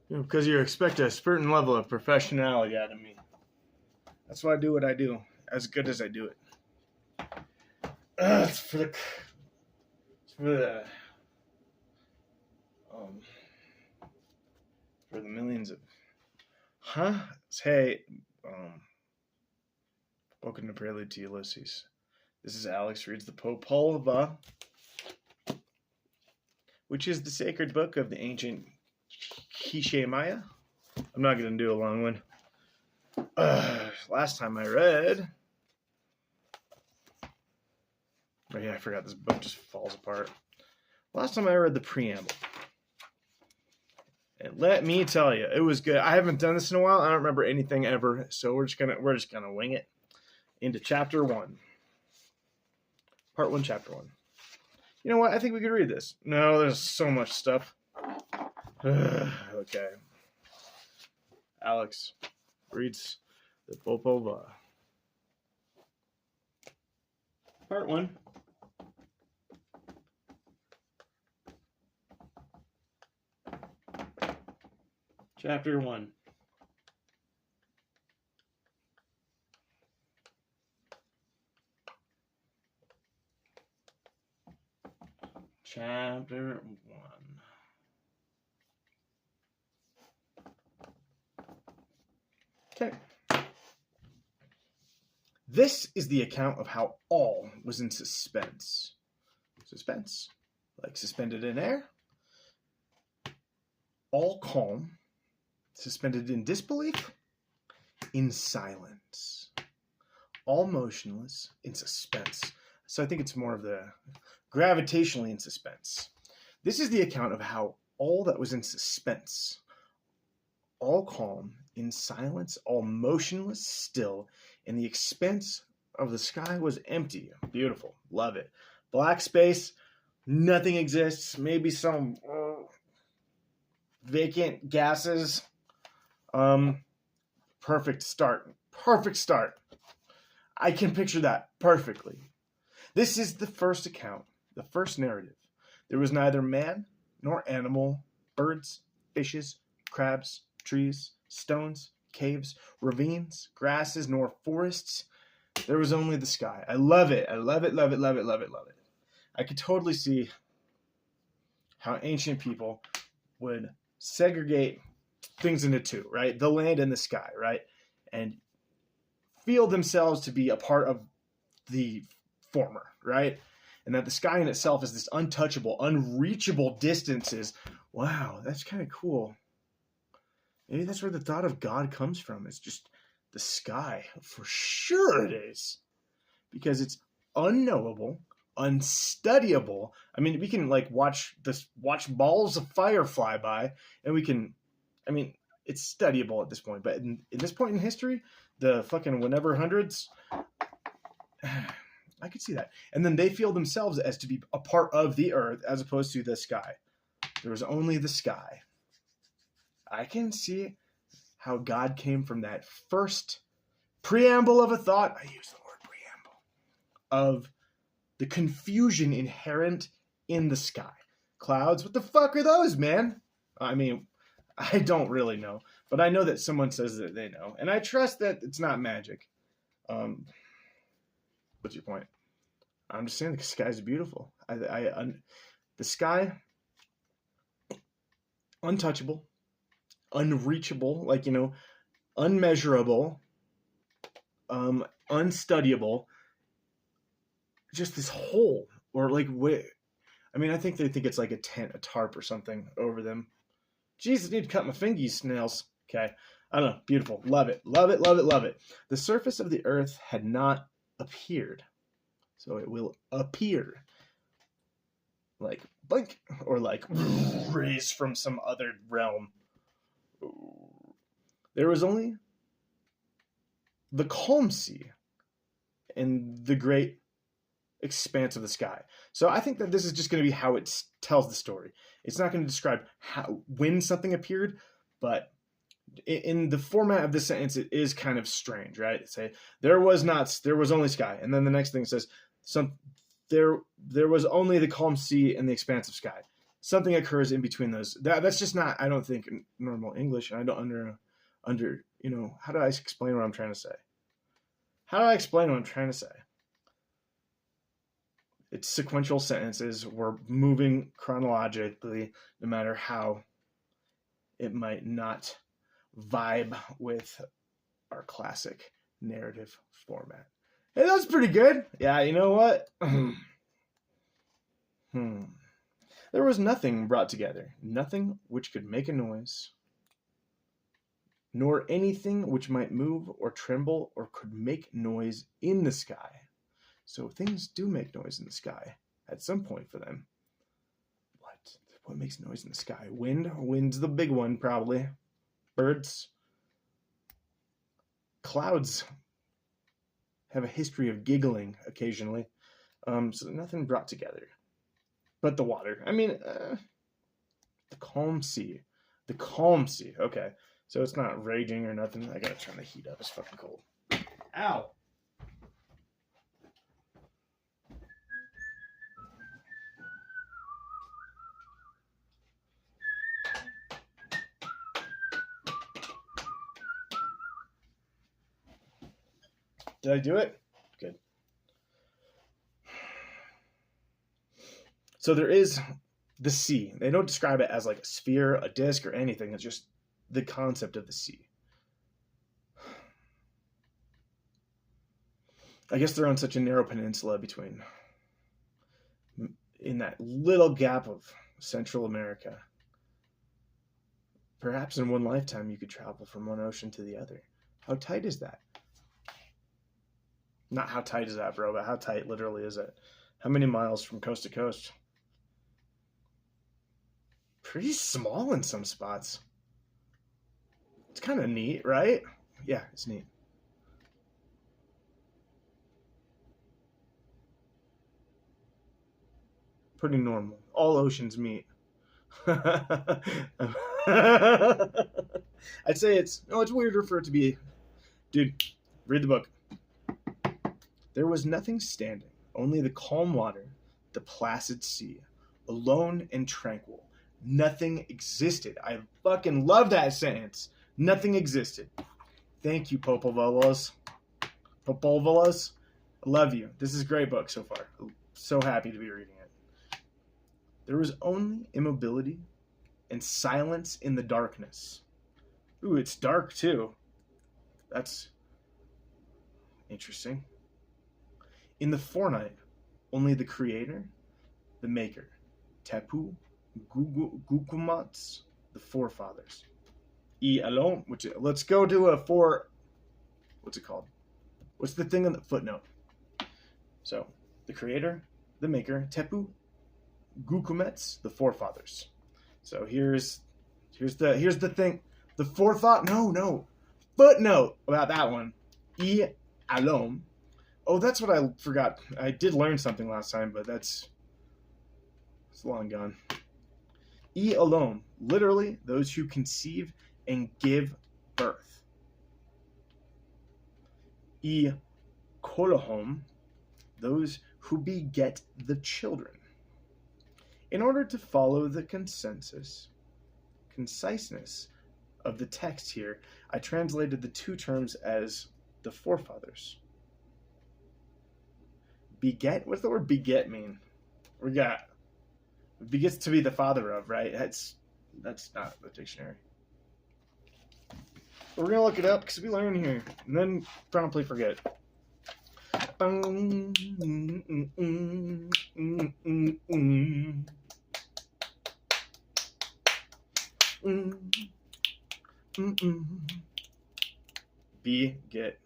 Because you expect a certain level of professionality out of me. That's why I do what I do, as good as I do it. It's um, for the millions of, Hey, welcome to Prelude to Ulysses. This is Alex reads the Popolva, which is the sacred book of the ancient Quiché Maya. I'm not going to do a long one. Last time I read... Oh yeah, I forgot this book just falls apart. Last time I read the preamble. And let me tell you, it was good. I haven't done this in a while. I don't remember anything ever, so we're just gonna wing it into chapter 1. Part 1, chapter 1. You know what? I think we could read this. No, there's so much stuff. Okay. Alex reads the Popova. Part 1. Chapter 1. Chapter 1. Okay. This is the account of how all was in suspense. Suspense, like suspended in air. All calm, suspended in disbelief, in silence. All motionless, in suspense. So I think it's more of the gravitationally in suspense. This is the account of how all that was in suspense, all calm, in silence, all motionless, still, and the expanse of the sky was empty. Beautiful. Love it. Black space, nothing exists. Maybe some vacant gases. Perfect start. Perfect start. I can picture that perfectly. This is the first account, the first narrative. There was neither man nor animal, birds, fishes, crabs, trees, stones, caves, ravines, grasses, nor forests. There was only the sky. I love it. I love it, love it, love it, love it, love it. I could totally see how ancient people would segregate things into two, right? The land and the sky, right? And feel themselves to be a part of the former, right? And that the sky in itself is this untouchable, unreachable distances. Wow, that's kind of cool. Maybe that's where the thought of God comes from. It's just the sky. For sure it is. Because it's unknowable, unstudyable. I mean, we can like watch balls of fire fly by, and we can, I mean, it's studyable at this point. But in this point in history, the fucking whenever hundreds, I could see that. And then they feel themselves as to be a part of the earth as opposed to the sky. There was only the sky. I can see how God came from that first preamble of a thought. I use the word preamble. Of the confusion inherent in the sky. Clouds, what the fuck are those, man? I mean, I don't really know. But I know that someone says that they know. And I trust that it's not magic. What's your point? I'm just saying the sky's beautiful. The sky, untouchable, unreachable, like, you know, unmeasurable, unstudyable. Just this hole, or like, I mean, I think they think it's like a tent, a tarp or something over them. Jesus, I need to cut my fingies, snails. Okay. I don't know. Beautiful. Love it. Love it. Love it. Love it. The surface of the earth had not appeared. So it will appear. Like blink. Or like raise from some other realm. There was only the calm sea and the great expanse of the sky. So I think that this is just going to be how it tells the story. It's not going to describe when something appeared, but in the format of this sentence, it is kind of strange, right? It say there was only sky, and then the next thing says there was only the calm sea and the expanse of sky. something occurs in between those. That's just not, I don't think, normal English, and I don't how do I explain what I'm trying to say? How do I explain what I'm trying to say? It's sequential sentences. We're moving chronologically, no matter how it might not vibe with our classic narrative format. Hey, that's pretty good. Yeah, you know what? There was nothing brought together, nothing which could make a noise, nor anything which might move or tremble or could make noise in the sky. So things do make noise in the sky at some point for them. What makes noise in the sky? Wind? Wind's the big one, probably. Birds. Clouds have a history of giggling occasionally. So nothing brought together. But the water. I mean, the calm sea. The calm sea. Okay. So it's not raging or nothing. I gotta turn the heat up. It's fucking cold. Ow! Did I do it? Good. So there is the sea. They don't describe it as like a sphere, a disc, or anything. It's just the concept of the sea. I guess they're on such a narrow peninsula in that little gap of Central America. Perhaps in one lifetime you could travel from one ocean to the other. How tight is that? Not how tight is that, bro, but how tight literally is it? How many miles from coast to coast? Pretty small in some spots. It's kind of neat, right? Yeah, it's neat. Pretty normal. All oceans meet. I'd say it's weirder for it to be, dude, read the book. There was nothing standing, only the calm water, the placid sea, alone and tranquil. Nothing existed. I fucking love that sentence. Nothing existed. Thank you, Popovolos. Popovolos. I love you. This is a great book so far. I'm so happy to be reading it. There was only immobility and silence in the darkness. Ooh, it's dark too. That's interesting. In the forenight, only the creator, the maker, Tapu, Gukumats, the forefathers. E alone, let's go to what's it called? What's the thing on the footnote? So, the creator, the maker, Tepu, Gukumets, the forefathers. So here's the thing. The forethought, footnote about that one. E alone. Oh, that's what I forgot. I did learn something last time, but it's long gone. E alone, literally those who conceive and give birth. E kolohom, those who beget the children. In order to follow the conciseness of the text here, I translated the two terms as the forefathers. Beget? What's the word beget mean? We got begets to be the father of, right? That's not the dictionary. But we're gonna look it up because we learn here and then promptly forget. Beget.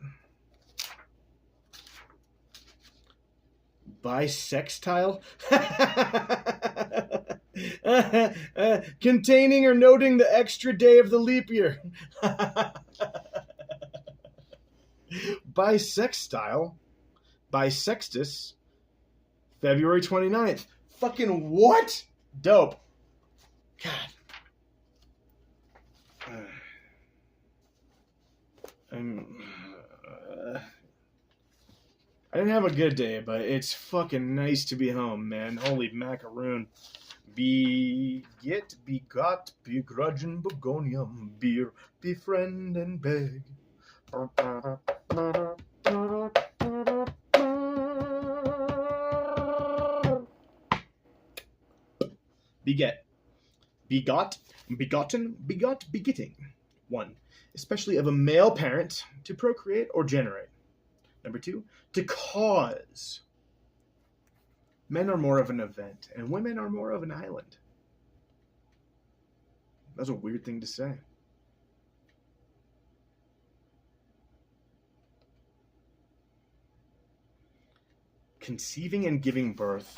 Bisextile? Containing or noting the extra day of the leap year. Bisextile? Bisextus? February 29th. Fucking what? Dope. God. I didn't have a good day, but it's fucking nice to be home, man. Holy macaroon. Beget, begot, begrudge, and begonium, beer, befriend, and beg. Beget. Begot, begotten, begot, begetting. 1. Especially of a male parent, to procreate or generate. Number 2. To cause. Men are more of an event, and women are more of an island. That's a weird thing to say. Conceiving and giving birth.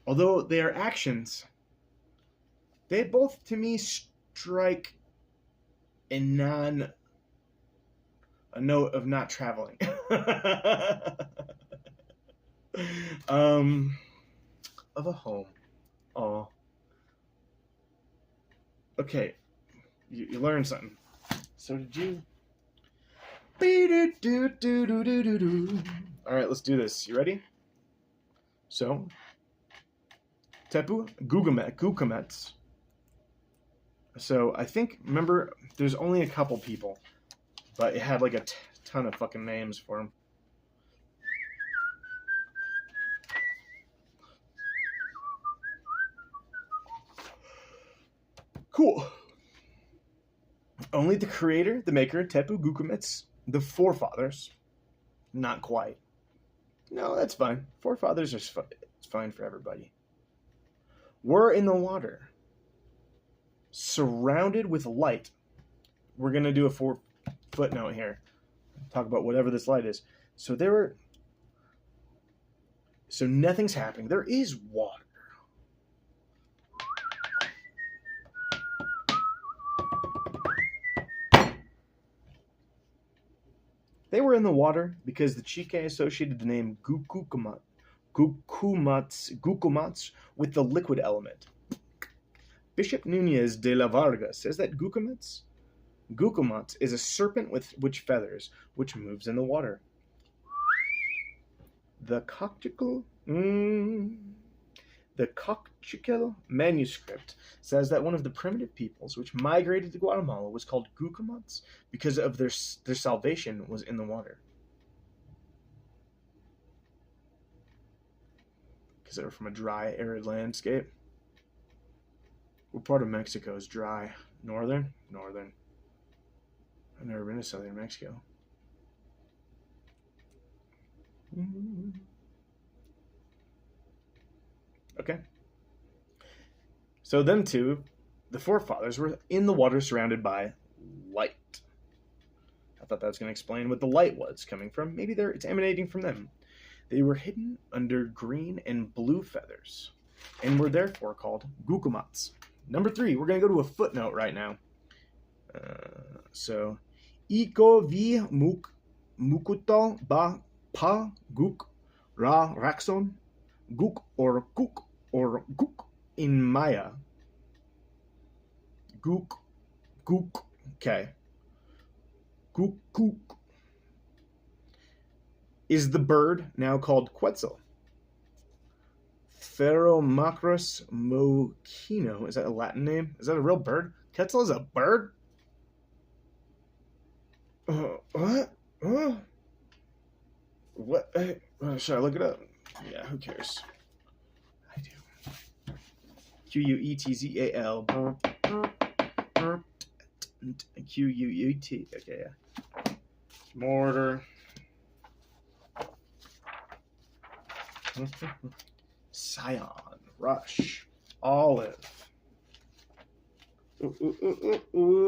Although they are actions, they both, to me, strike a note of not traveling. Of a home. Oh. Okay. You learned something. So did you? Alright, let's do this. You ready? So, Tepu Gugamets. So, I think, remember, there's only a couple people, but it had like a ton of fucking names for them. Cool. Only the creator, the maker, Tepu Gugamets, the forefathers, not quite. No, that's fine. Forefathers are it's fine for everybody. Were in the water, surrounded with light. We're going to do a footnote here. Talk about whatever this light is. So nothing's happening. There is water. They were in the water because the Chike associated the name Gukumats with the liquid element. Bishop Nunez de la Varga says that Gukumats is a serpent with feathers, which moves in the water. The Cochical manuscript says that one of the primitive peoples which migrated to Guatemala was called Gukumats because of their salvation was in the water. Because they were from a dry, arid landscape. What part of Mexico is dry? Northern? Northern. I've never been to southern Mexico. Okay. So them two, the forefathers, were in the water surrounded by light. I thought that was going to explain what the light was coming from. Maybe it's emanating from them. They were hidden under green and blue feathers and were therefore called Gukumats. Number 3, we're going to go to a footnote right now. Iko vi mukuto ba pa guk ra rakson guk or guk in Maya. Guk, okay. Guk is the bird now called Quetzal. Pheromacros mochino. Is that a Latin name? Is that a real bird? Quetzal is a bird? What? What? Should I look it up? Yeah, who cares? I do. Quetzal. Quut. Okay, yeah. Mortar. Scion. Rush. Olive.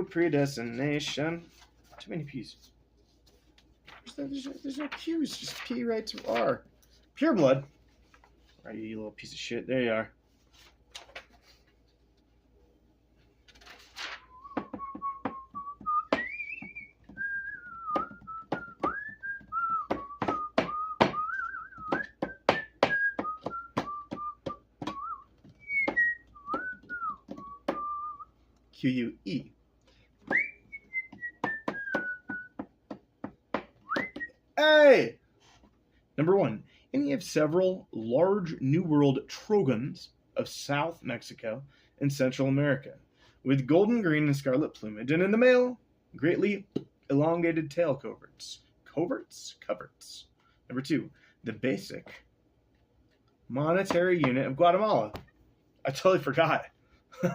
Predestination. Too many P's. There's no Q's. Just P right to R. Pure blood. Alright, you little piece of shit. There you are. Q-U-E. Number 1. Any of several large New World trogons of South Mexico and Central America, with golden, green, and scarlet plumage, and in the male, greatly elongated tail coverts. Coverts. Number 2, the basic monetary unit of Guatemala. I totally forgot. When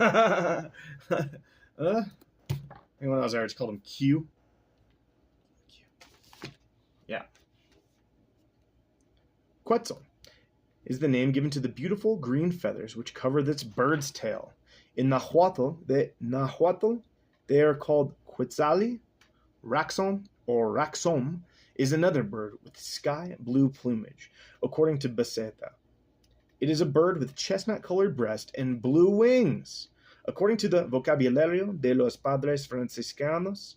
I was there, I just called him Q. Yeah. Quetzal is the name given to the beautiful green feathers which cover this bird's tail. In Nahuatl, they are called Quetzali. Raxon, or Raxom, is another bird with sky blue plumage, according to Beceta. It is a bird with chestnut-colored breast and blue wings. According to the Vocabulario de los Padres Franciscanos,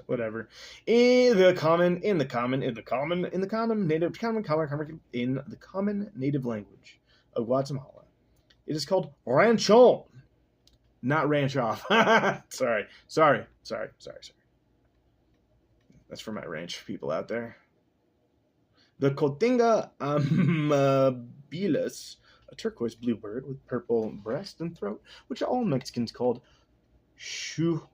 whatever, in the common native language of Guatemala, it is called ranchon, not ranch off. Sorry. That's for my ranch people out there. The Cotinga amabilis, a turquoise blue bird with purple breast and throat, which all Mexicans called shututotl,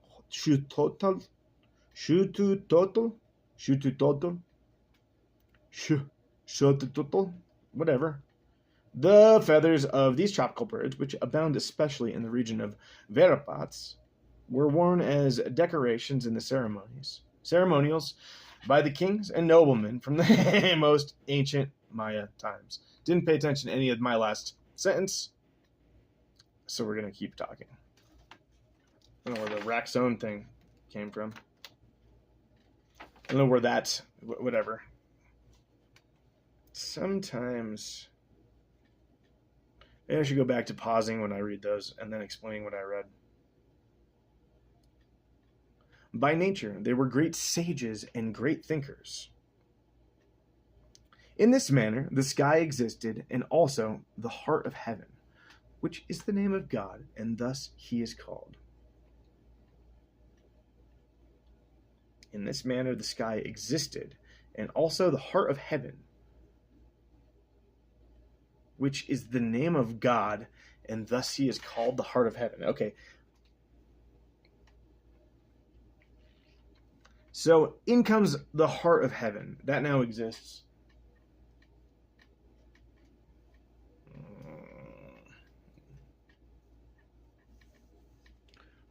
whatever. The feathers of these tropical birds, which abound especially in the region of Verapaz, were worn as decorations in the ceremonials by the kings and noblemen from the most ancient Maya times. Didn't pay attention to any of my last sentence, so we're going to keep talking. I don't know where the Raxone thing came from. I don't know where that, whatever. Sometimes, maybe I should go back to pausing when I read those and then explaining what I read. By nature, they were great sages and great thinkers. In this manner, the sky existed, and also the heart of heaven, which is the name of God, and thus he is called. In this manner, the sky existed, and also the heart of heaven, which is the name of God, and thus he is called the heart of heaven. Okay. So in comes the heart of heaven. That now exists.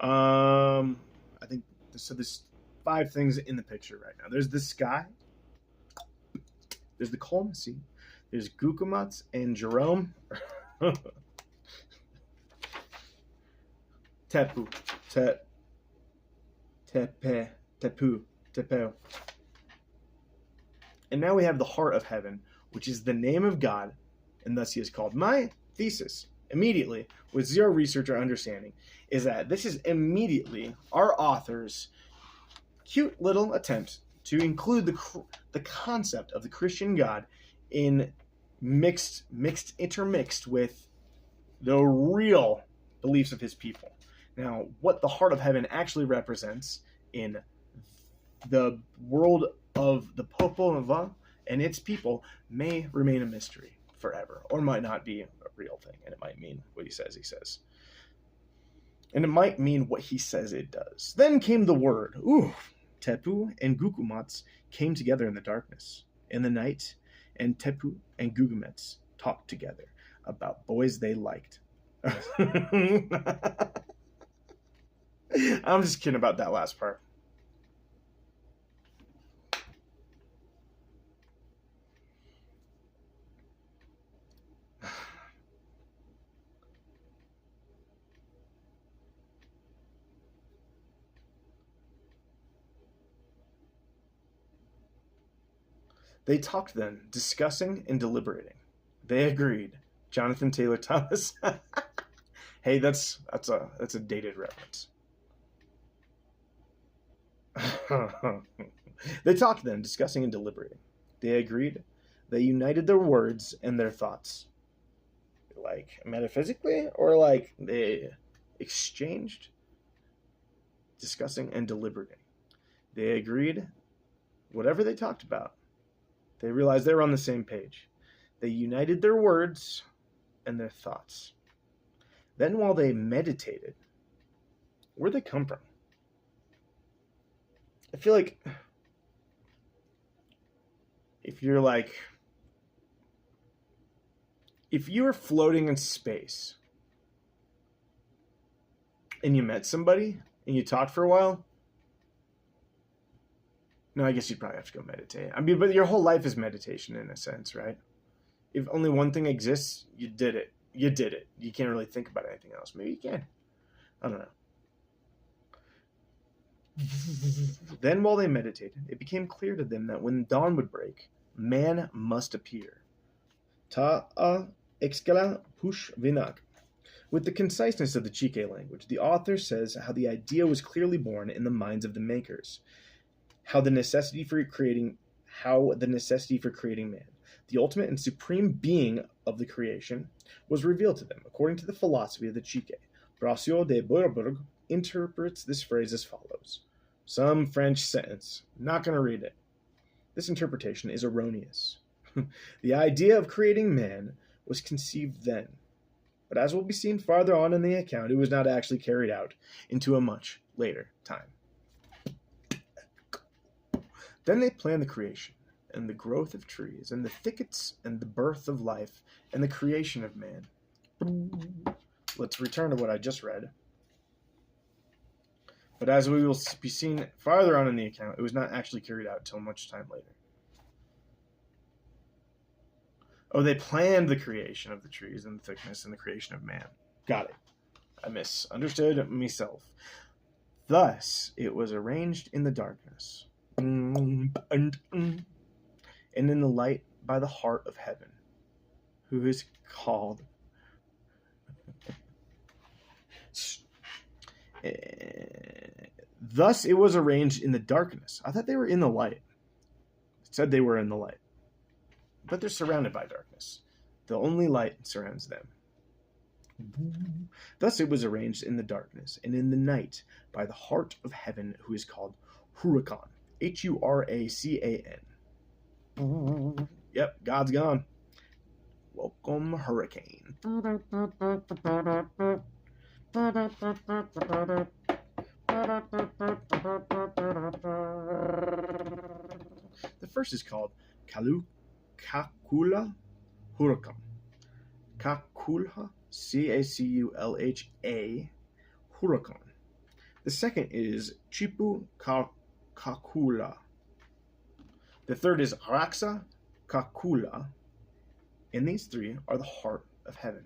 I think so. There's 5 things in the picture right now. There's the sky. There's the Colmacy. There's Gukumats and Jerome. Tepu. Tepu. And now we have the heart of heaven, which is the name of God, and thus he is called. My thesis, immediately, with zero research or understanding, is that this is immediately our author's cute little attempt to include the concept of the Christian God in intermixed with the real beliefs of his people. Now, what the heart of heaven actually represents in the world of the Popol and its people may remain a mystery forever, or might not be a real thing, and it might mean what he says. And it might mean what he says it does. Then came the word. Tepu and Gukumats came together in the darkness, in the night, and Tepu and Gukumats talked together about boys they liked. I'm just kidding about that last part. They talked then, discussing and deliberating. They agreed. Jonathan Taylor Thomas. Hey, that's a dated reference. They talked then, discussing and deliberating. They agreed. They united their words and their thoughts. Like metaphysically, or like they exchanged, discussing and deliberating. They agreed. Whatever they talked about, They realized they were on the same page. They united their words and their thoughts. Then while they meditated, where'd they come from? I feel like if you were floating in space and you met somebody and you talked for a while, no, I guess you'd probably have to go meditate. I mean, but your whole life is meditation in a sense, right? If only one thing exists, you did it. You did it. You can't really think about anything else. Maybe you can. I don't know. Then while they meditated, it became clear to them that when dawn would break, man must appear. Ta'a excala push vinak. With the conciseness of the Chike language, the author says how the idea was clearly born in the minds of the makers, how the necessity for creating man, the ultimate and supreme being of the creation, was revealed to them, according to the philosophy of the Chike. Brasseur de Bourbourg interprets this phrase as follows. Some French sentence. Not going to read it. This interpretation is erroneous. The idea of creating man was conceived then, but as will be seen farther on in the account, it was not actually carried out into a much later time. Then they planned the creation, and the growth of trees, and the thickets, and the birth of life, and the creation of man. Let's return to what I just read. But as we will be seen farther on in the account, it was not actually carried out till much time later. Oh, they planned the creation of the trees and the thickness and the creation of man. Got it. I misunderstood myself. Thus, it was arranged in the darkness, and in the light by the heart of heaven, who is called Thus it was arranged in the darkness. I thought they were in the light. It said they were in the light. But they're surrounded by darkness. The only light surrounds them. Thus it was arranged in the darkness and in the night by the heart of heaven, who is called Huracan. Huracan. Yep, God's gone. Welcome, hurricane. The first is called Kakula Huracan. Kakulha, Cacula Huracan. The second is Chipu Kakula. The third is Raxa Kakula. And these three are the heart of heaven.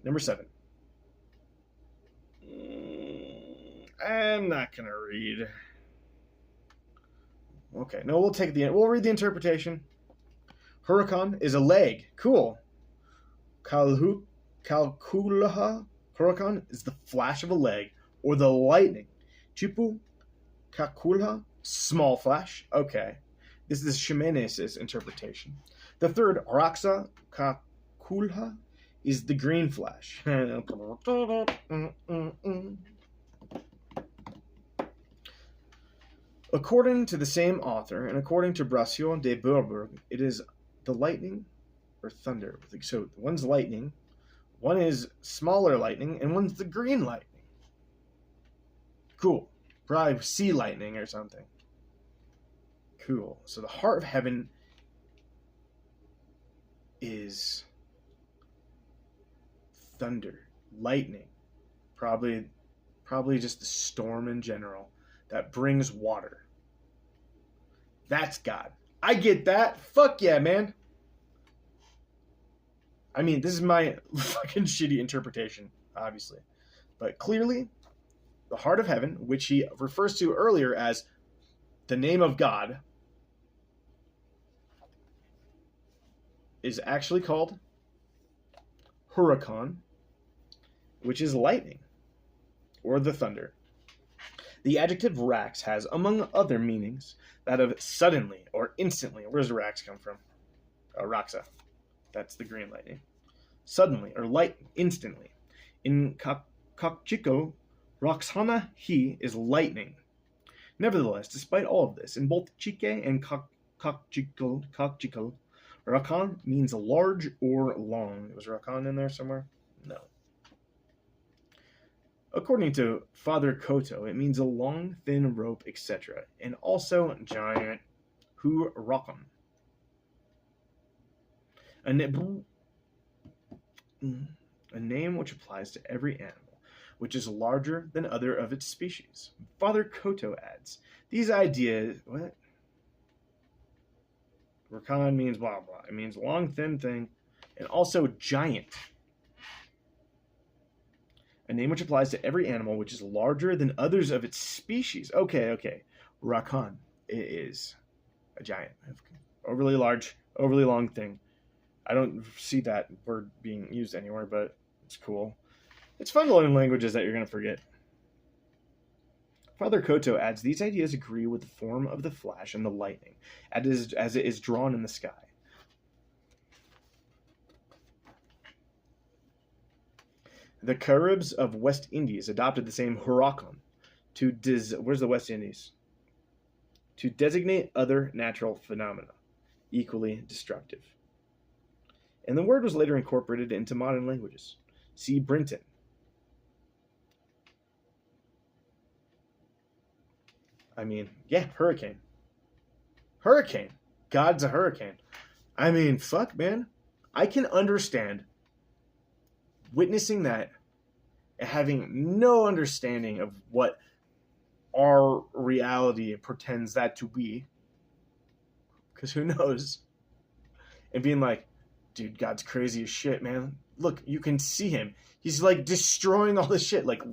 Number 7. I'm not going to read. Okay, no, we'll read the interpretation. Huracan is a leg. Cool. Kalkulaha Huracan is the flash of a leg or the lightning. Chipu Kakulha, small flash. Okay. This is Ximenes' interpretation. The third, Raxa Kakulha, is the green flash. According to the same author, and according to Brasseur de Bourbourg, it is the lightning or thunder. So one's lightning, one is smaller lightning, and one's the green lightning. Cool. Probably sea lightning or something. Cool. So the heart of heaven is thunder, lightning, probably just the storm in general that brings water. That's God. I get that. Fuck yeah, man. I mean, this is my fucking shitty interpretation, obviously. But clearly, the heart of heaven, which he refers to earlier as the name of God, is actually called Huracan, which is lightning, or the thunder. The adjective rax has, among other meanings, that of suddenly or instantly. Where does rax come from? Raxa. That's the green lightning. Suddenly or light instantly. In Kakchiko, Roxana he is lightning. Nevertheless, despite all of this, in both Chike and Cochical, Rakan means large or long. Was Rakan in there somewhere? No. According to Father Koto, it means a long, thin rope, etc., and also giant. Hu Rakan. A name which applies to every animal, which is larger than other of its species. Father Koto adds, these ideas... What? Rakan means blah, blah. It means long, thin thing, and also giant. A name which applies to every animal which is larger than others of its species. Okay. Rakan is a giant. Overly large, overly long thing. I don't see that word being used anywhere, but it's cool. It's fun to learn languages that you're going to forget. Father Koto adds, these ideas agree with the form of the flash and the lightning, as it is drawn in the sky. The Caribs of West Indies adopted the same huracan where's the West Indies? To designate other natural phenomena, equally destructive. And the word was later incorporated into modern languages. See Brinton. I mean, yeah, hurricane. Hurricane. God's a hurricane. I mean, fuck, man. I can understand witnessing that and having no understanding of what our reality pretends that to be. Because who knows? And being like, dude, God's crazy as shit, man. Look, you can see him. He's like destroying all this shit, like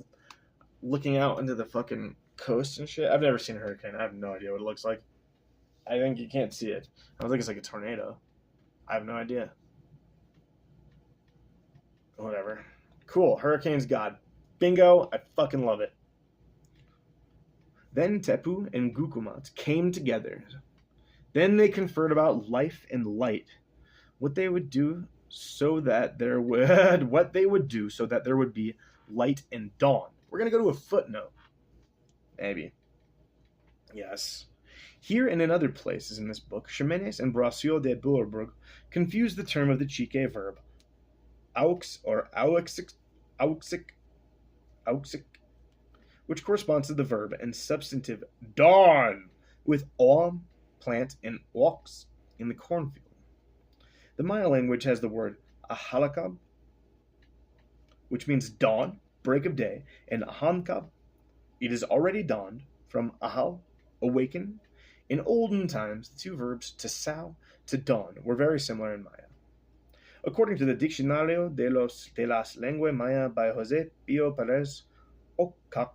looking out into the fucking coast and shit. I've never seen a hurricane. I have no idea what it looks like. I think you can't see it. I don't think it's like a tornado. I have no idea. Whatever. Cool. Hurricane's God. Bingo. I fucking love it. Then Tepu and Gukumat came together. Then they conferred about life and light. What they would do so that there would be light and dawn. We're gonna go to a footnote. Maybe. Yes. Here and in other places in this book, Ximenes and Brasil de Bourbourg confuse the term of the Chique verb aux or auxic, which corresponds to the verb and substantive dawn, with aum, plant, and ox in the cornfield. The Maya language has the word ahalakab, which means dawn, break of day, and ahankab, it is already dawned, from ahal, awaken. In olden times, the two verbs to sow, to dawn, were very similar in Maya. According to the Diccionario de las Lenguas Maya by Jose Pio Perez, okak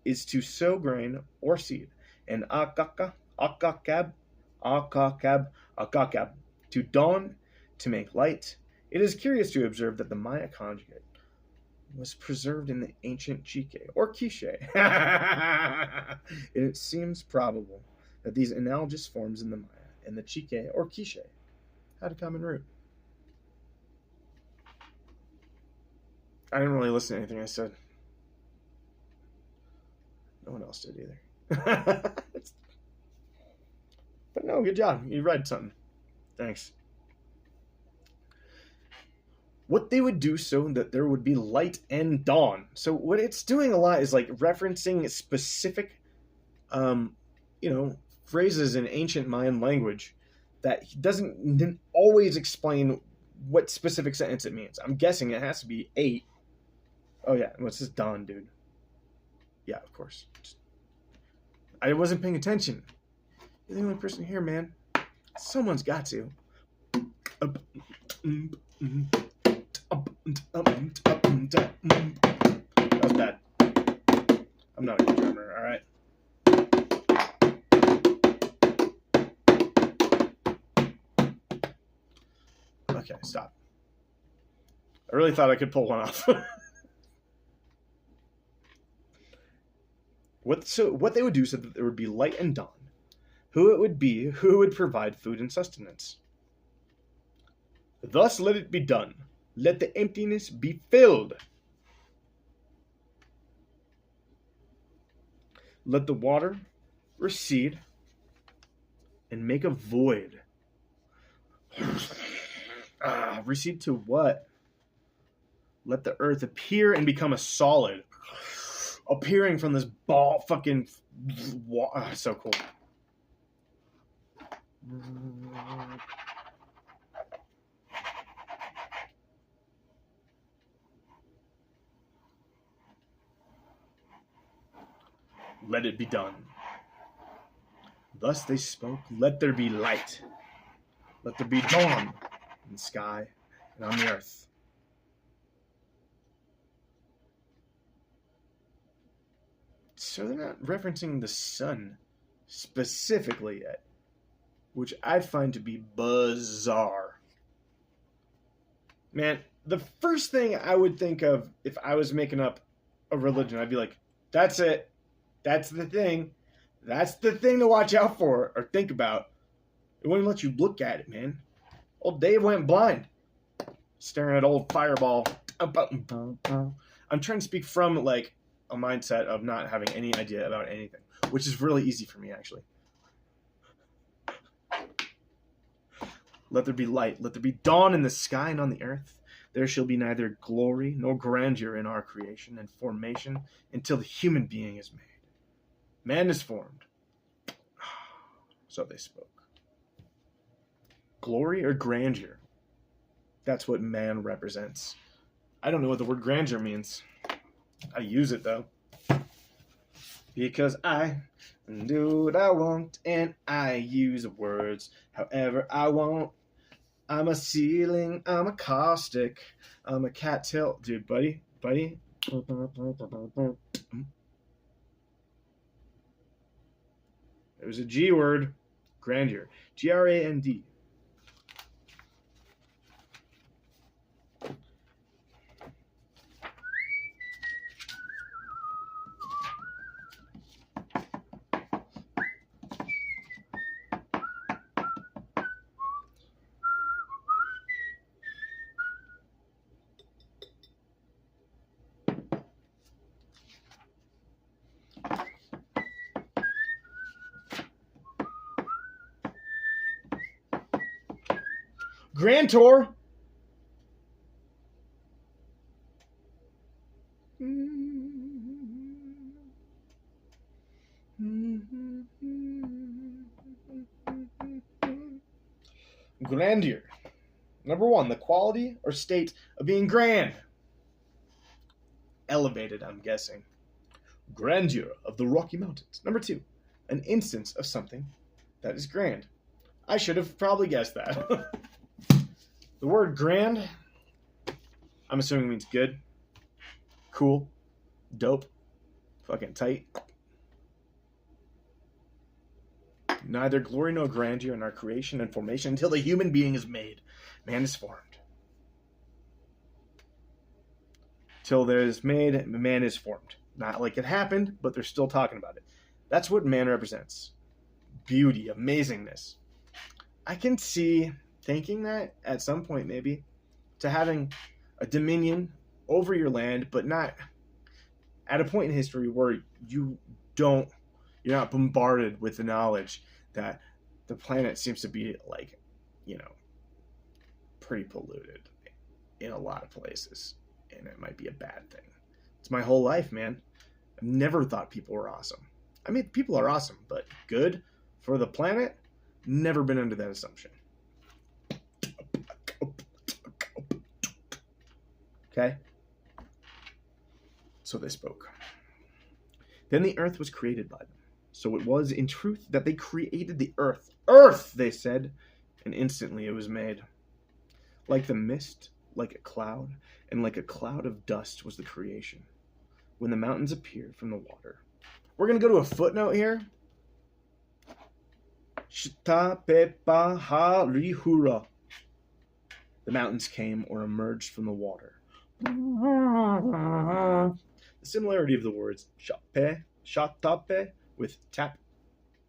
is to sow grain or seed, and akakab, to dawn, to make light. It is curious to observe that the Maya conjugate was preserved in the ancient Chique, or Quiche. It seems probable that these analogous forms in the Maya and the Chique, or Quiche, had a common root. I didn't really listen to anything I said. No one else did either. But no, good job. You read something. Thanks. What they would do so that there would be light and dawn. So what it's doing a lot is like referencing specific, phrases in ancient Mayan language that he didn't always explain what specific sentence it means. I'm guessing it has to be 8. Oh yeah, what's this dawn, dude? Yeah, of course. I wasn't paying attention. You're the only person here, man. Someone's got to. That was bad. I'm not a good drummer, alright? Okay, stop. I really thought I could pull one off. What they would do so that there would be light and dawn. Who it would be, who would provide food and sustenance. Thus let it be done. Let the emptiness be filled. Let the water recede and make a void. Recede to what? Let the earth appear and become a solid. Appearing from this ball fucking... so cool. Let it be done. Thus they spoke, let there be light. Let there be dawn in the sky and on the earth. So they're not referencing the sun specifically yet, which I find to be bizarre. Man, the first thing I would think of if I was making up a religion, I'd be like, that's it. That's the thing. That's the thing to watch out for or think about. It won't even let you look at it, man. Old Dave went blind. Staring at old Fireball. I'm trying to speak from, like, a mindset of not having any idea about anything, which is really easy for me, actually. Let there be light. Let there be dawn in the sky and on the earth. There shall be neither glory nor grandeur in our creation and formation until the human being is made. Man is formed. So they spoke. Glory or grandeur? That's what man represents. I don't know what the word grandeur means. I use it, though. Because I do what I want, and I use words however I want. I'm a ceiling, I'm a caustic, I'm a cattail. Dude, buddy. There's a G word. Grandeur. G-R-A-N-D. Grantor. Grandeur. Number one, the quality or state of being grand. Elevated, I'm guessing. Grandeur of the Rocky Mountains. Number two, an instance of something that is grand. I should have probably guessed that. The word grand, I'm assuming means good, cool, dope, fucking tight. Neither glory nor grandeur in our creation and formation until the human being is made. Man is formed. Till there is made, man is formed. Not like it happened, but they're still talking about it. That's what man represents. Beauty, amazingness. I can see thinking that at some point, maybe, to having a dominion over your land, but not at a point in history where you're not bombarded with the knowledge that the planet seems to be, like, pretty polluted in a lot of places, and it might be a bad thing. It's my whole life, man. I've never thought people were awesome. I mean, people are awesome, but good for the planet? Never been under that assumption. Okay? So they spoke. Then the earth was created by them. So it was in truth that they created the earth. Earth, they said, and instantly it was made. Like the mist, like a cloud, and like a cloud of dust was the creation. When the mountains appeared from the water. We're going to go to a footnote here. Shtapepaharihura. The mountains came or emerged from the water. The similarity of the words shatape with tap,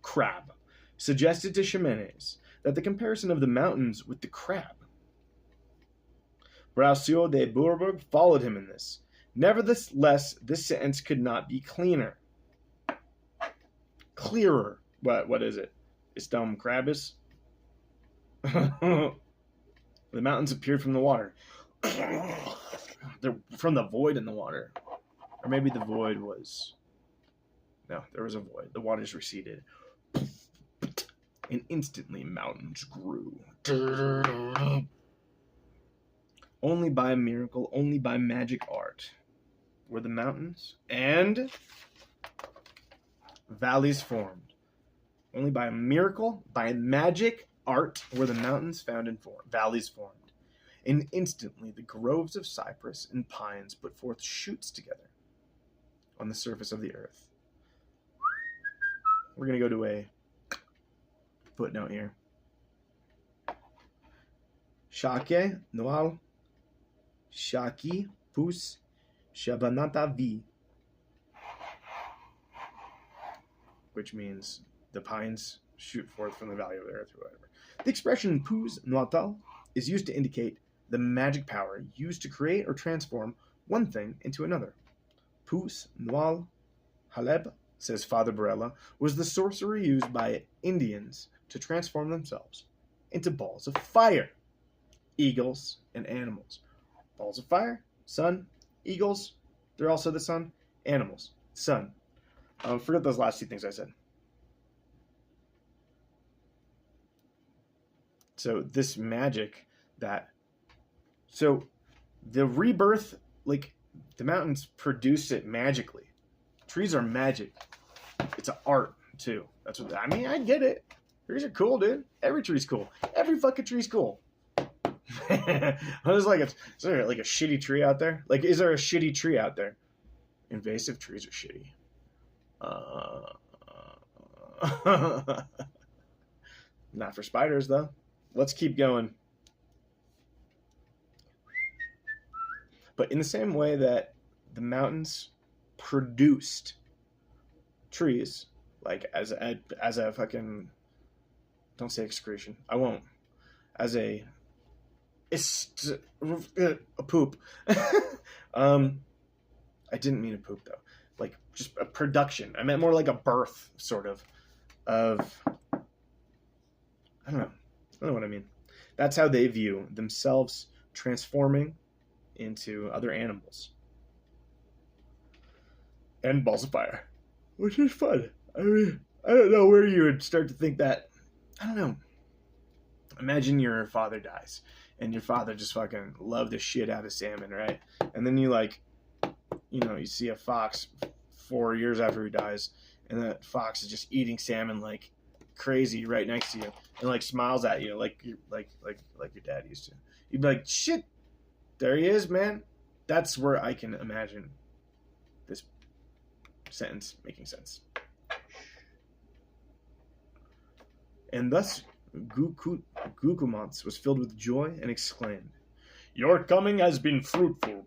crab, suggested to Ximenes that the comparison of the mountains with the crab. Braulio de Bourbourg followed him in this. Nevertheless, this sentence could not be cleaner. clearer. What is it? Istam Krabis? The mountains appeared from the water. They're from the void in the water. Or maybe the void was... No, there was a void. The waters receded. And instantly mountains grew. Only by a miracle, only by magic art were the mountains and valleys formed. Only by a miracle, by magic art were the mountains found and valleys formed. And instantly the groves of cypress and pines put forth shoots together on the surface of the earth. We're going to go to a footnote here. Shake, Noal, Shaki, Pus, Shabanata Vi. Which means the pines shoot forth from the valley of the earth or whatever. The expression Pus Noatal is used to indicate the magic power used to create or transform one thing into another. Pus Noal Haleb, says Father Barella, was the sorcery used by Indians to transform themselves into balls of fire, eagles, and animals. Balls of fire, sun, eagles, they're also the sun, animals, sun. Forget those last two things I said. So this magic so the rebirth, like the mountains produce it magically. Trees are magic. It's an art too. That's what I mean. I get it. Trees are cool, dude. Every tree's cool. Every fucking tree's cool. There's is there like a shitty tree out there? Like, is there a shitty tree out there? Invasive trees are shitty. Not for spiders though. Let's keep going. But in the same way that the mountains produced trees, like as a fucking, don't say excretion. I won't. As a poop. I didn't mean a poop though. Like just a production. I meant more like a birth, sort of I don't know what I mean. That's how they view themselves transforming into other animals. And balls of fire. Which is fun. I mean, I don't know where you would start to think that. I don't know. Imagine your father dies. And your father just fucking loved the shit out of salmon, right? And then you you see a fox 4 years after he dies. And that fox is just eating salmon like crazy right next to you. And like smiles at you like your dad used to. You'd be like, shit, there he is, man. That's where I can imagine this sentence making sense. And thus Gukumats was filled with joy and exclaimed, "Your coming has been fruitful,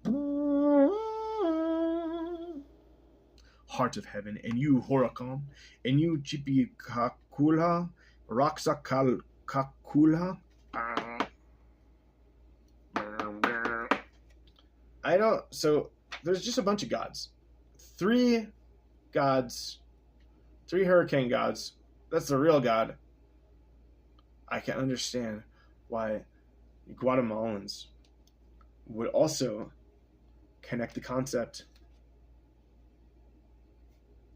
heart of heaven, and you Horicon, and you Chipikakula, Raksakakula." So there's just a bunch of gods. 3 gods, 3 hurricane gods. That's the real God. I can understand why Guatemalans would also connect the concept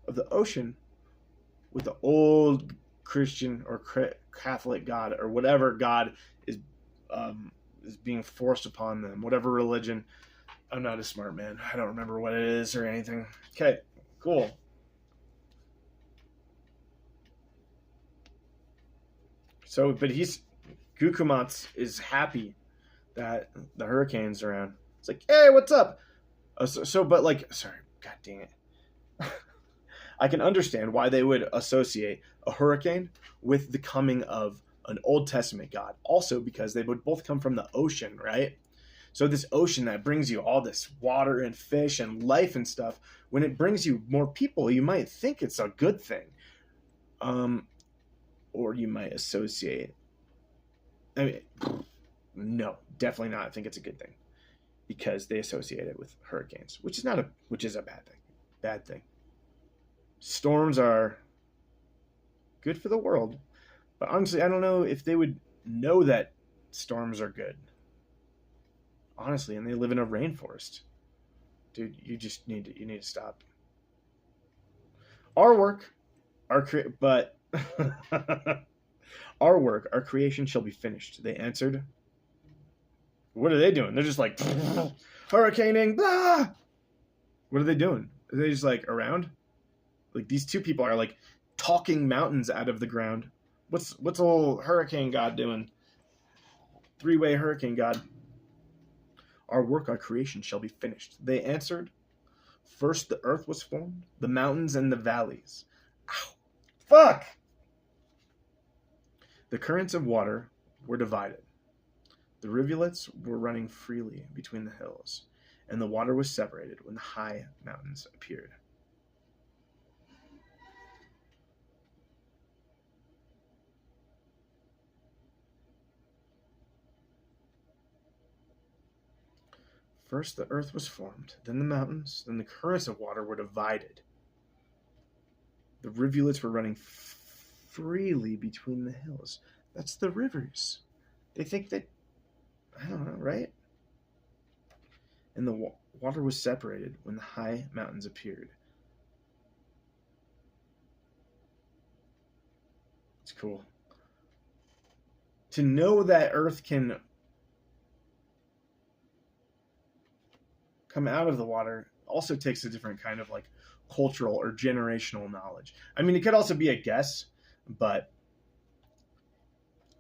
of the ocean with the old Christian or Catholic God or whatever God is being forced upon them, whatever religion. I'm not a smart man. I don't remember what it is or anything. Okay, cool. So, but Gukumats is happy that the hurricane's around. It's like, hey, what's up? Sorry, god dang it. I can understand why they would associate a hurricane with the coming of an Old Testament God. Also because they would both come from the ocean, right? So this ocean that brings you all this water and fish and life and stuff, when it brings you more people, you might think it's a good thing. Or you might associate. I mean, no, definitely not. I think it's a good thing because they associate it with hurricanes, which is a bad thing. Bad thing. Storms are good for the world. But honestly, I don't know if they would know that storms are good. Honestly, and they live in a rainforest. Dude, you need to stop. Our work, but our work, our creation shall be finished. They answered. What are they doing? They're just like hurricaning, blah. What are they doing? Are they just like around? Like these two people are like talking mountains out of the ground. What's old hurricane god doing? Three-way hurricane god. Our work, our creation shall be finished. They answered. First the earth was formed, the mountains and the valleys. Ow. Fuck! The currents of water were divided. The rivulets were running freely between the hills, and the water was separated when the high mountains appeared. First the earth was formed, then the mountains, then the currents of water were divided. The rivulets were running freely between the hills. That's the rivers. They think that, I don't know, right? And the water was separated when the high mountains appeared. It's cool. To know that earth can come out of the water also takes a different kind of like cultural or generational knowledge. I mean, it could also be a guess, but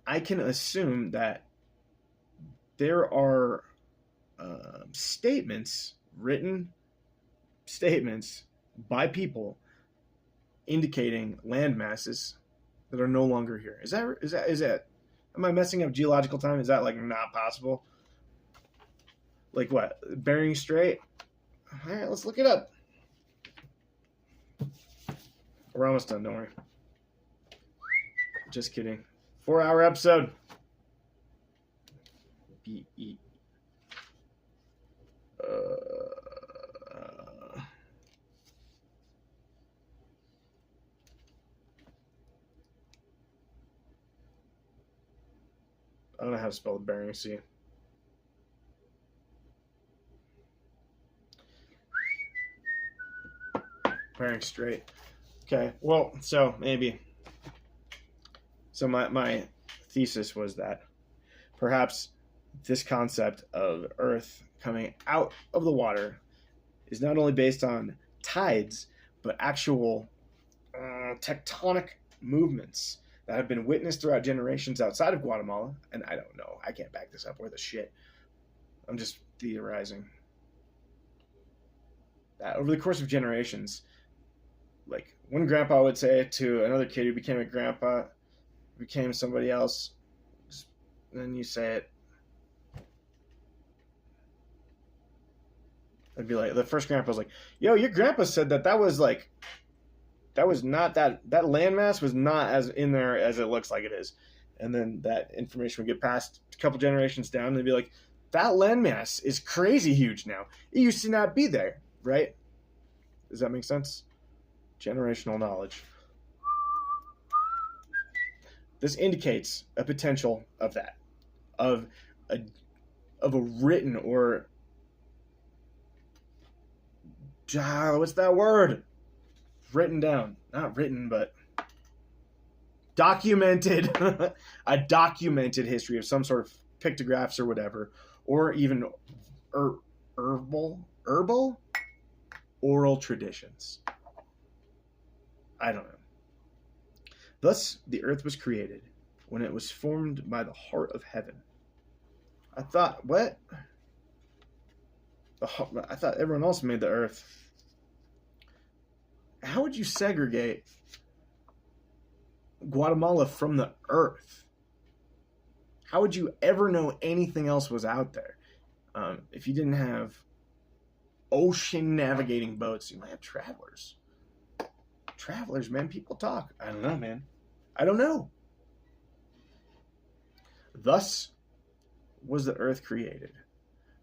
I can assume that there are written statements by people indicating land masses that are no longer here. Is that? Am I messing up geological time? Is that like not possible? Like what? Bering Strait? All right, let's look it up. We're almost done, don't worry. Just kidding. 4-hour episode. B-E. I don't know how to spell the Bering Sea. Bering Strait. Okay, well, so maybe. So my thesis was that perhaps this concept of Earth coming out of the water is not only based on tides, but actual tectonic movements that have been witnessed throughout generations outside of Guatemala. And I don't know. I can't back this up worth a shit. I'm just theorizing. That over the course of generations, like one grandpa would say to another kid who became a grandpa, became somebody else, and then you say it. I'd be like, the first grandpa was like, yo, your grandpa said that was like, that was not that landmass was not as in there as it looks like it is. And then that information would get passed a couple generations down and they'd be like, that landmass is crazy huge now. It used to not be there, right? Does that make sense? Generational knowledge. This indicates a potential of that, of a written or what's that word? Written down, not written, but documented, a documented history of some sort of pictographs or whatever, or even herbal oral traditions. I don't know. Thus, the earth was created when it was formed by the heart of heaven. I thought, what? I thought everyone else made the earth. How would you segregate Guatemala from the earth? How would you ever know anything else was out there? If you didn't have ocean navigating boats, you might have travelers. Travelers, man, people talk. I don't know, man. I don't know. Thus was the earth created,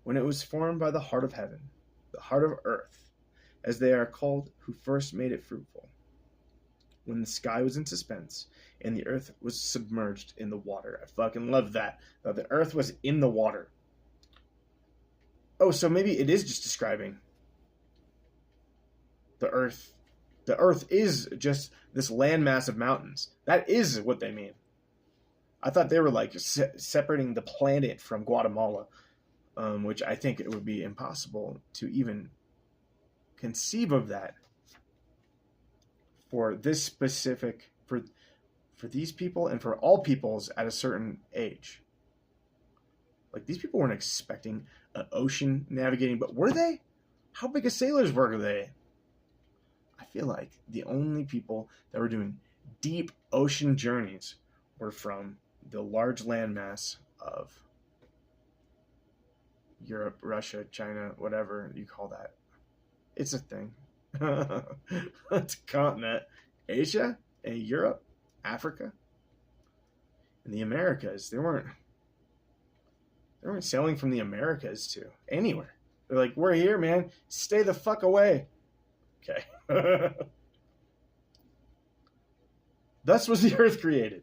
when it was formed by the heart of heaven, the heart of earth, as they are called, who first made it fruitful. when the sky was in suspense and the earth was submerged in the water. I fucking love that. The earth was in the water. Oh, so maybe it is just describing the earth. The earth is just this landmass of mountains. That is what they mean. I thought they were like separating the planet from Guatemala, which I think it would be impossible to even conceive of that for this specific, for these people and for all peoples at a certain age. Like, these people weren't expecting an ocean navigating, but were they? How big of sailors were they? I feel like the only people that were doing deep ocean journeys were from the large landmass of Europe, Russia, China, whatever you call that. It's a thing. It's a continent. Asia and Europe, Africa, and the Americas. They weren't sailing from the Americas to anywhere. They're like, we're here, man. Stay the fuck away. Okay. Thus was the earth created,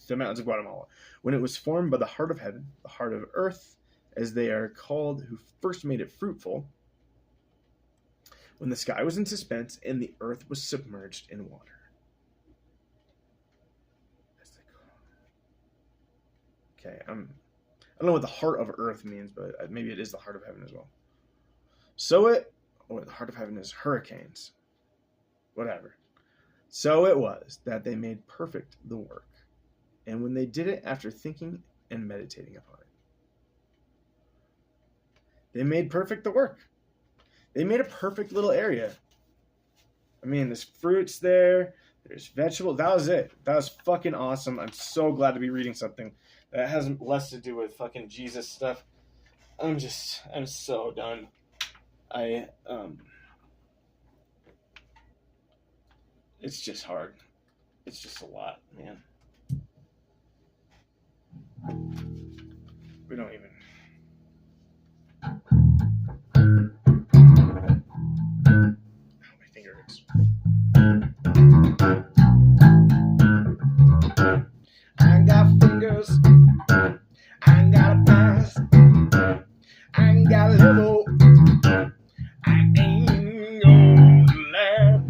the mountains of Guatemala, when it was formed by the heart of heaven, the heart of earth, as they are called, who first made it fruitful, when the sky was in suspense and the earth was submerged in water. Okay, I don't know what the heart of earth means, but maybe it is the heart of heaven as well. The heart of heaven is hurricanes. Whatever. So it was that they made perfect the work, and when they did it after thinking and meditating upon it, they made perfect the work. They made a perfect little area. I mean, there's fruits there, there's vegetables. That was it. That was fucking awesome. I'm so glad to be reading something that has less to do with fucking Jesus stuff. I'm so done. It's just hard. It's just a lot, man. We don't even. My finger hurts. I ain't got fingers. I ain't got a past. I ain't got a level. I ain't gonna laugh.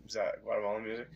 Is that Guatemalan music?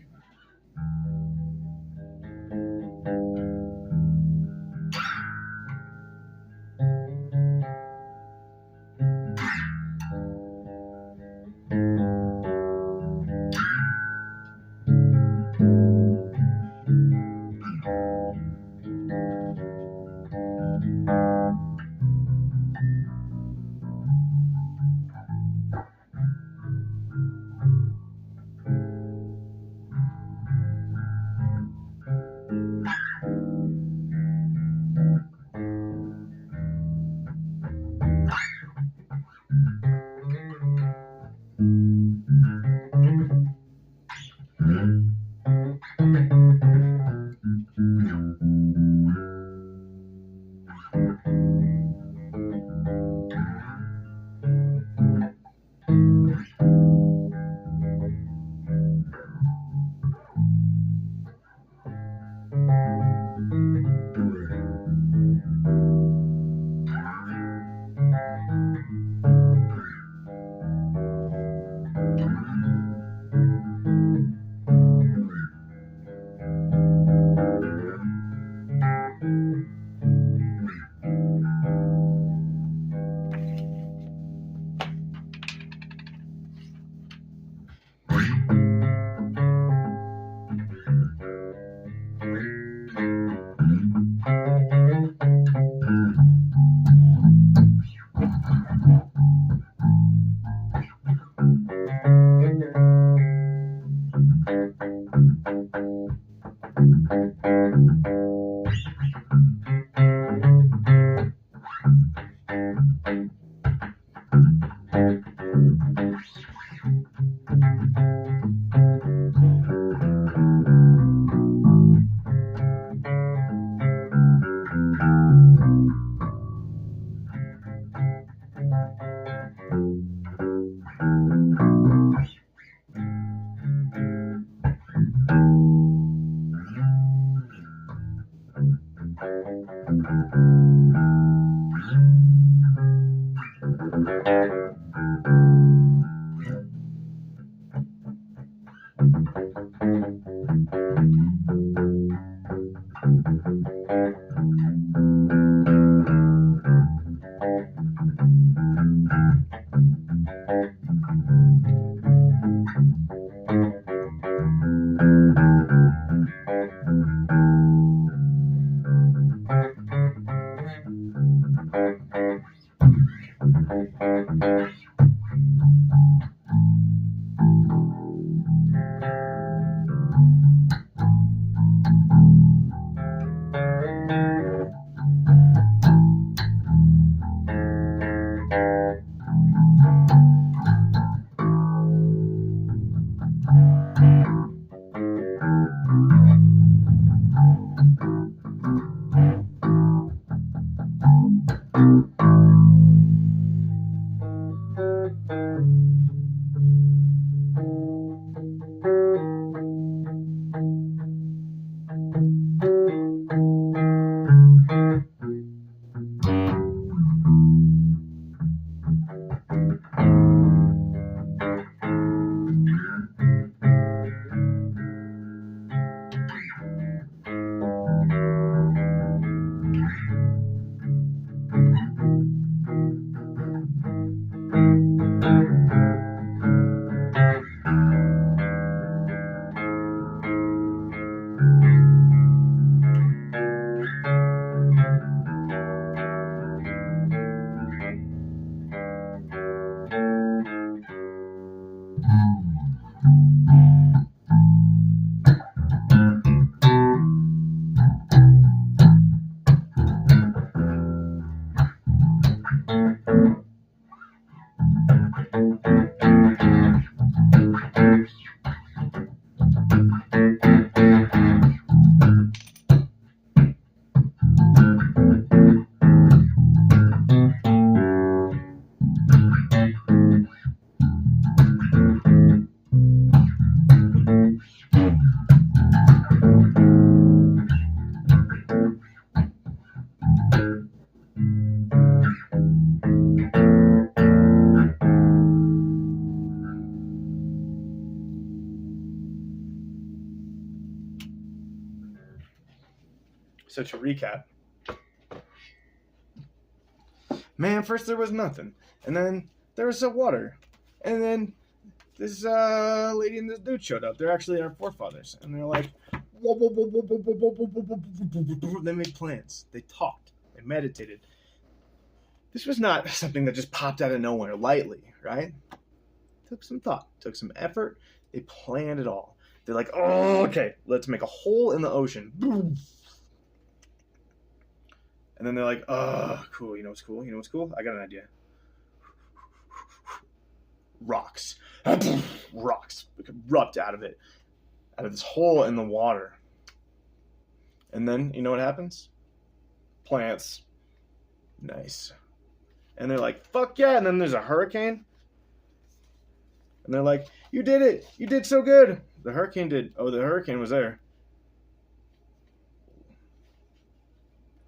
So to recap, man, first there was nothing, and then there was some water, and then this lady and this dude showed up. They're actually our forefathers, and they're like, they made plans, they talked, they meditated. This was not something that just popped out of nowhere lightly, right? Took some thought, took some effort. They planned it all. They're like, oh, okay, let's make a hole in the ocean. Boom. And then they're like, oh, cool. You know what's cool? You know what's cool? I got an idea. Rocks. Rocks erupt out of it. Out of this hole in the water. And then, you know what happens? Plants. Nice. And they're like, fuck yeah. And then there's a hurricane. And they're like, you did it. You did so good. The hurricane did. Oh, the hurricane was there.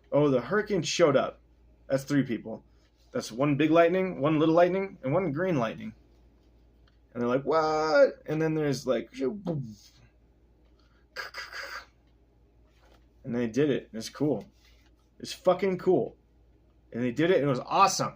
Oh, the hurricane showed up. That's 3 people. That's 1 big lightning, 1 little lightning, and 1 green lightning. And they're like, what? And then there's like, and they did it. It's cool. It's fucking cool. And they did it, and it was awesome.